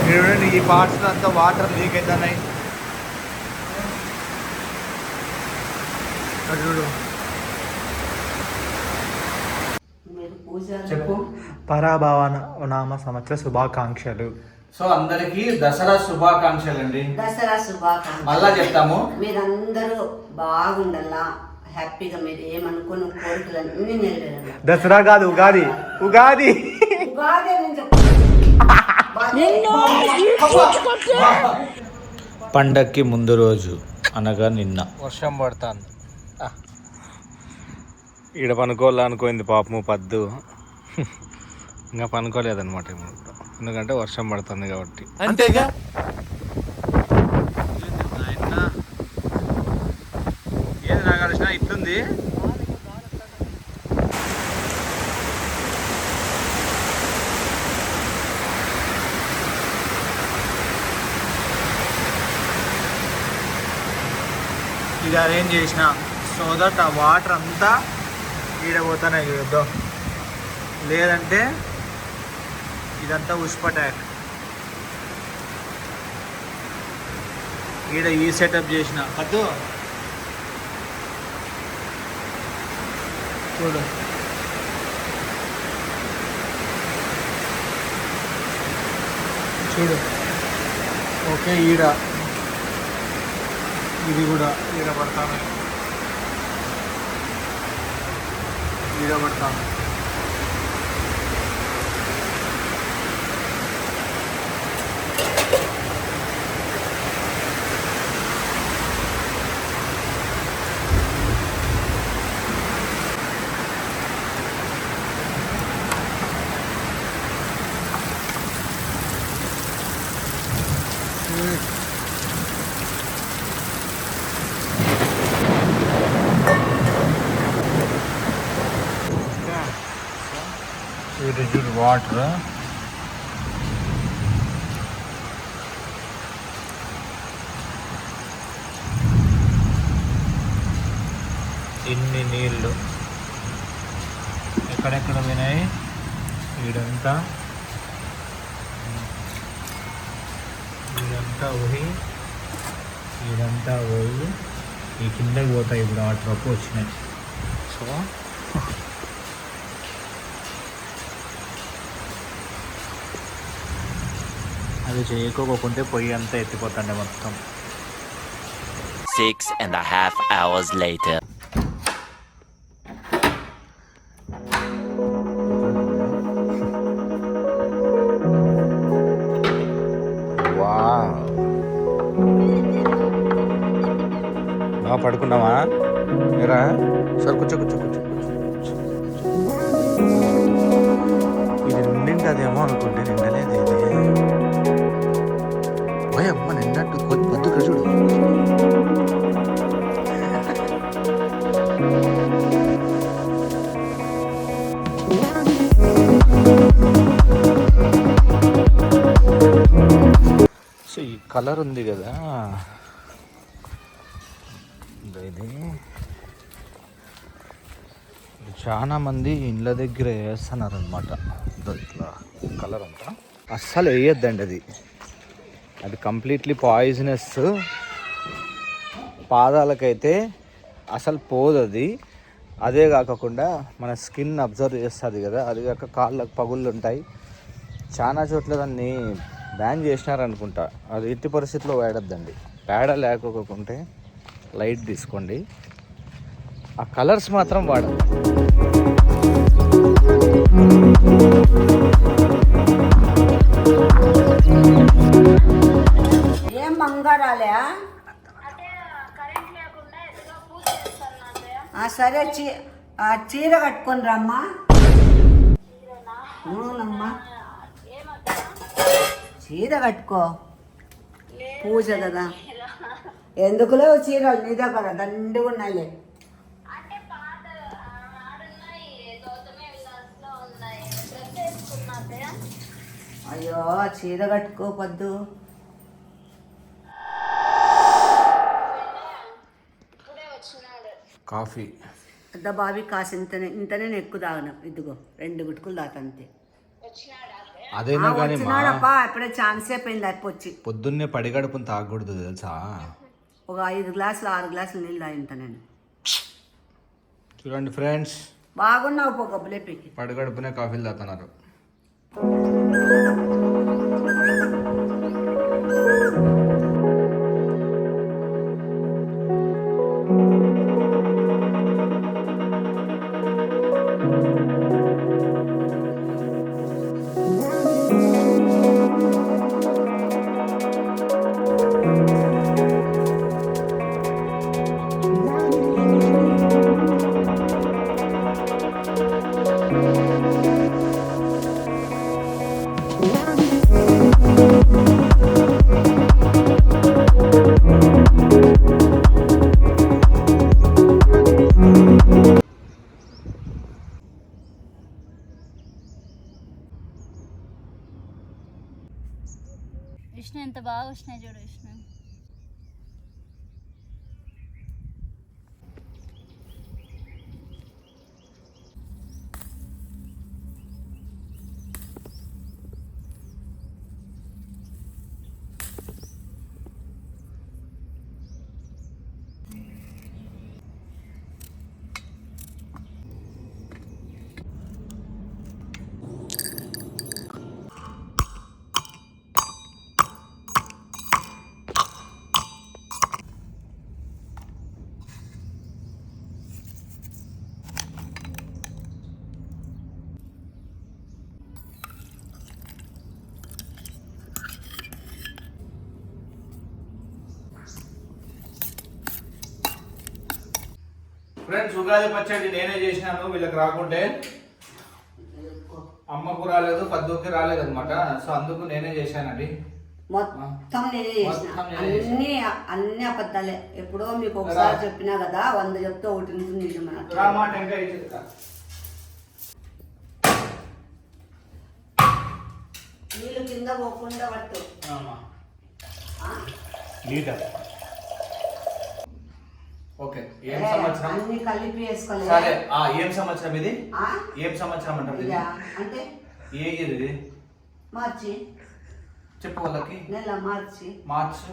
చూడండి ఈ పార్ట్స్ అంతా వాటర్ లీక్ అవుతున్నాయి. చూడు చెప్పు. పరాభవ నామ సంవత్సర శుభాకాంక్షలు. సో అందరికి దసరా శుభాకాంక్షలు అండి. దసరా శుభాకాంక్షలు మళ్ళా చెప్తాము. మీరందరూ బాగుండాలా, హ్యాపీగా మీరు ఏమనుకున్న కోరికలన్నీ నెరవేరాలి. దసరా కాదు, ఉగాది. ఉగాది ఉగాది పండక్కి ముందు రోజు అనగా నిన్న వర్షం పడుతుంది. ఈడ పనుకోవాలనుకోయింది పాపము పద్దు. ఇంకా పనుకోలేదన్నమాట ఎందుకంటే వర్షం పడుతుంది కాబట్టి. అంతేగా. ఏది నాకు కలిసిన ఇట్లుంది. ఇది అరేంజ్ చేసిన సో దట్ ఆ వాటర్ అంతా ఈడపోతానే చూద్దాం, లేదంటే ఇదంతా ఉష్పటాక్. ఈడ ఈ సెటప్ చేసిన పద్దు చూడు. చూడు ఓకే. ఈడ ఇది కూడా ఈడ పడతాను, ఈడ పడతాను. చూడు వాటర్ ఇన్ని నీళ్ళు ఎక్కడెక్కడ పోయినాయి. ఇదంతా పోయి ఇదంతా పోయి ఈ కిందకి పోతాయి. ఇప్పుడు ఆ ట్రక్ వచ్చినాయి. సో అది చేయకోకుంటే పొయ్యి అంతా ఎత్తిపోతాండే మొత్తం. 6.5 hours later. బాగా పడుకున్నావా? ఎరా సరే కూర్చో కూర్చో కూర్చో. ఇది నిండింటదేమో అనుకుంటే నిండలేదు. ఇది అమ్మ నిన్నట్టు పొద్దు చూడు. సో ఈ కలర్ ఉంది కదా, ఇది చాలా మంది ఇండ్ల దగ్గర వేస్తున్నారు అనమాట. ఇట్లా కలర్ అంతా అస్సలు వేయొద్దండి. అది కంప్లీట్లీ పాయిజనస్. పాదాలకైతే అసలు పోదు అది. అదే కాకుండా మన స్కిన్ అబ్జర్వ్ చేస్తుంది కదా, అది కాక కాళ్ళకు పగుళ్ళు ఉంటాయి. చాలా చోట్ల దాన్ని బ్యాన్ చేసినారనుకుంటా. అది ఎట్టి పరిస్థితిలో వాడద్దండి. పేడ లేకపోకుంటే లైట్ తీసుకోండి. ఆ కలర్స్ మాత్రం వాడండి. ఏం బంగారాలే? సరే చీర కట్టుకొని రమ్మా. అవునమ్మా, చీర కట్టుకో, పూజ కదా. ఎందుకులే చీరలు నీ దగ్గర దండిగా ఉన్నాయిలే. అయ్యో చీర కట్టుకోవద్దు. కాఫీ పెద్ద బావి కాసి ఇంతనే ఎక్కువ తాగను. ఇదిగో 2 గుట్టుకులు తాగుతా అంతే. అదైనా కానీ వచ్చినాడప్పా ఇప్పుడే ఛాన్స్ అయిపోయింది అయిపోచ్చి. పొద్దున్నే పడిగడుపుని తాగకూడదు తెలుసా. ఒక 5 గ్లాసులు 6 గ్లాసులు నీళ్ళు తాగింతా నేను. చూడండి ఫ్రెండ్స్, బాగున్నావు పో గబ్బులేపికి. పడిగడుపునే కాఫీలు తాగుతున్నారు. విష్ణు ఎంత బాగా వచ్చినాయి చూడు విష్ణు. ఫ్రెండ్స్, ఉగాది పచ్చడి నేనే చేసినాను. వీళ్ళకి రాకుంటే అమ్మకు రాలేదు, పద్దుకి రాలేదు అనమాట. సో అందుకు నేనే చేశానండి. మొత్తం నేనే చేసిన. అన్ని అబద్ధాలే. ఎప్పుడో మీకు ఒకసారి చెప్పినా కదా, 100 చెప్తే 1 ఉంటుంది నిజమన్నట్టు. నీళ్ళు కింద పోకుండా పట్టు. ఓకే, ఏం సంవత్సరం? అన్ని కలిపి వేసుకోలేదు. సరే, ఏం సంవత్సరం ఇది? ఏం సంవత్సరం అంటారు ఇది? అంటే ఏ ఇయర్ ఇది? మార్చి. చెప్పు వాళ్ళకి. నెల మార్చి. మార్చి.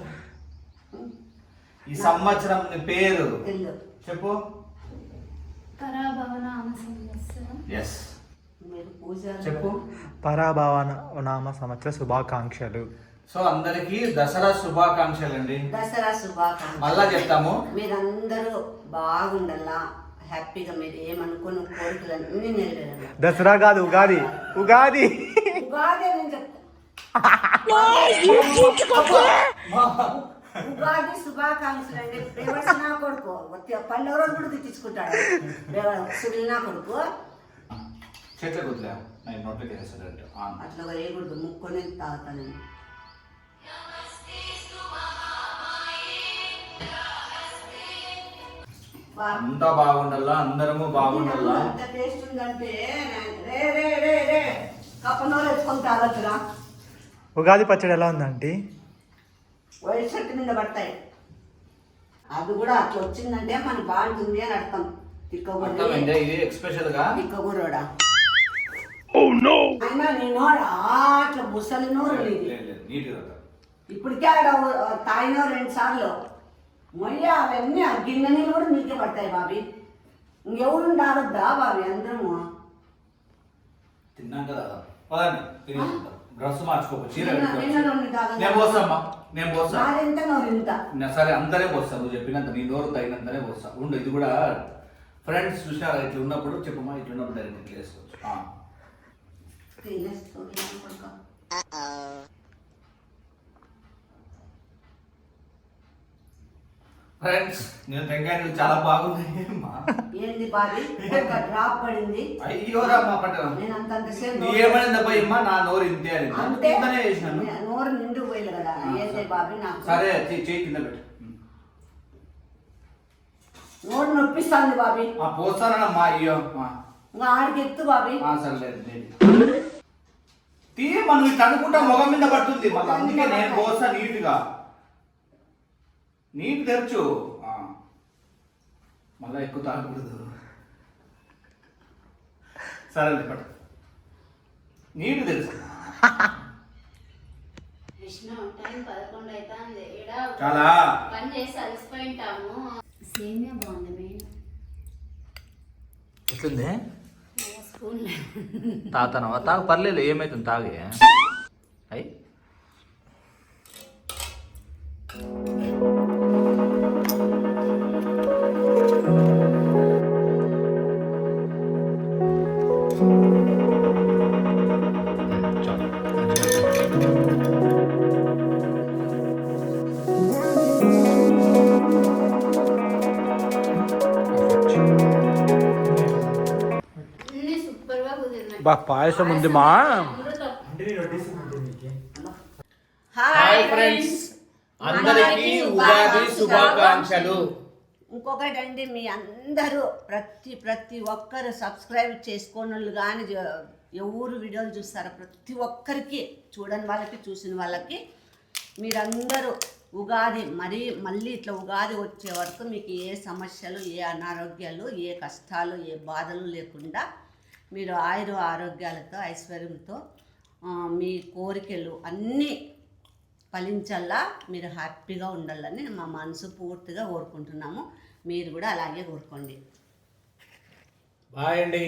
ఈ సంవత్సరం పేరు చెప్పు. పరాభవ నామ సంవత్సరం. ఎస్, మీరు పూజ చెప్పు. పరాభవ నామ సంవత్సర శుభాకాంక్షలు. సో అందరికి దసరా శుభాకాంక్షలు అండి. దసరా శుభాకాంక్షలు. మళ్ళా చెప్తాము. మీరందరూ బాగుండాలా, హ్యాపీగా మీరు ఏమనుకున్న కోరికలన్నీ నెరవేరాలి. దసరా కాదు, ఉగాది. ఉగాది ఉగాది నేను చెప్తా. ఉగాది శుభాకాంక్షలు అండి. బేవర్స్ నా కొడుకు 12 రోజులు కూడా తిట్టించుకుంటాడు. సుడిల్ నా కొడుకు చెట్ల గుర్తులే నేను నోట్లోకి వేసాడంటే అట్లా వేయకూడదు. ముక్కొని తాగుతాను నేను. అంతా బాగుండాలా, అందరము బాగుండాలా. ఎంత టేస్ట్ ఉందంటే రే రే రే రే కప్పనోళ్ళు ఎత్తుకొని తాగొచ్చురా. ఉగాది పచ్చడి ఎలా ఉందంటే వైట్ షర్ట్ మీద పడతాయి. అది కూడా అట్లా వచ్చిందంటే మనకి బాగుంటుంది అని అర్థం. అర్థమైంది. ఇది ఎక్స్పెషల్ గా తిక్కగురోడా అయినా నేను అట్లా ముసలి నోరు ఇప్పటికే ఆడ తాగిన 2 సార్లు. మళ్ళీ అవన్నీ ఆ గిన్నె నీళ్ళు కూడా మీకే పడతాయి బాబీ. ఇంకెవరు తాగొద్దా బాబీ? అందరము తిన్నాం కదా. డ్రెస్ మార్చుకోకు, చీర నేను పోస్తామ్మా. నేను పోస్తా. నాదెంత నోరు ఇంత. సరే, అంతనే పోస్తా. నువ్వు చెప్పినంత నీ నోరు తగినంతనే పోస్తా. ఉండు, ఇది కూడా ఫ్రెండ్స్ చూసినారా? ఇట్లా ఉన్నప్పుడు చెప్పమ్మా, ఇట్లా ఉన్నప్పుడు డైరెక్ట్ ఇట్లా వేసుకోవచ్చు. ఫ్రెండ్స్, నేను టెంకాయలు చాలా బాగున్నాయి. ఏంది బాబీ? ఒక డ్రాప్ పడింది. అయ్యో రామ్మా, పట్టరా. నేను అంతంతసేపు ఏమైంది అబ్బాయిమ్మా? నా నోరు ఇంతే అని అంటే చేసినాను. నోరు నిండు పోయింది కదా. ఏంది బాబీ? నాకు సరే, చేయి కింద పెట్టు. నోరు నొప్పిస్తాంది బాబీ. పోస్తానమ్మా. అయ్యో ఇంకా ఆడికి ఎత్తు బాబీ. సర్లేదు, తీ. మనం ఇట్లా అనుకుంటా మొగం మీద పడుతుంది. మళ్ళీ అందుకే నేను పోస్తా నీట్గా. నీట్ తెరచు. మళ్ళా ఎక్కువ తాగకూడదు. సరే పట్టు నీకు తెలుసు విష్ణు టైం 11 అవుతుంది చాలా పని చేసి అలసిపోయింటాము. సేమియా బాగుంది మెయిన్ ఎట్లుంది స్పూన్ తాగుతానవా? తాగు, పర్లేదు, ఏమైతుంది, తాగే. అయ్యి అన్ని సూపర్ గా కుదిరినాయి. బా పాయసం ఉంది మా. అమృతం. హాయ్ ఫ్రెండ్స్, అందరికీ ఉగాది శుభాకాంక్షలు. ఇంకొకటి అండి, మీ అందరూ ప్రతి ఒక్కరు సబ్స్క్రైబ్ చేసుకోని వాళ్ళు కానీ ఎవరు వీడియోలు చూస్తారో ప్రతి ఒక్కరికి, చూడని వాళ్ళకి చూసిన వాళ్ళకి, మీరందరూ ఉగాది మళ్ళీ ఇట్లా ఉగాది వచ్చే వరకు మీకు ఏ సమస్యలు, ఏ అనారోగ్యాలు, ఏ కష్టాలు, ఏ బాధలు లేకుండా మీరు ఆరోగ్యాలతో ఐశ్వర్యంతో మీ కోరికలు అన్నీ ఫలించల్లా, మీరు హ్యాపీగా ఉండాలని మా మనసు పూర్తిగా కోరుకుంటున్నాము. మీరు కూడా అలాగే కోరుకోండి. బాయ్ అండి.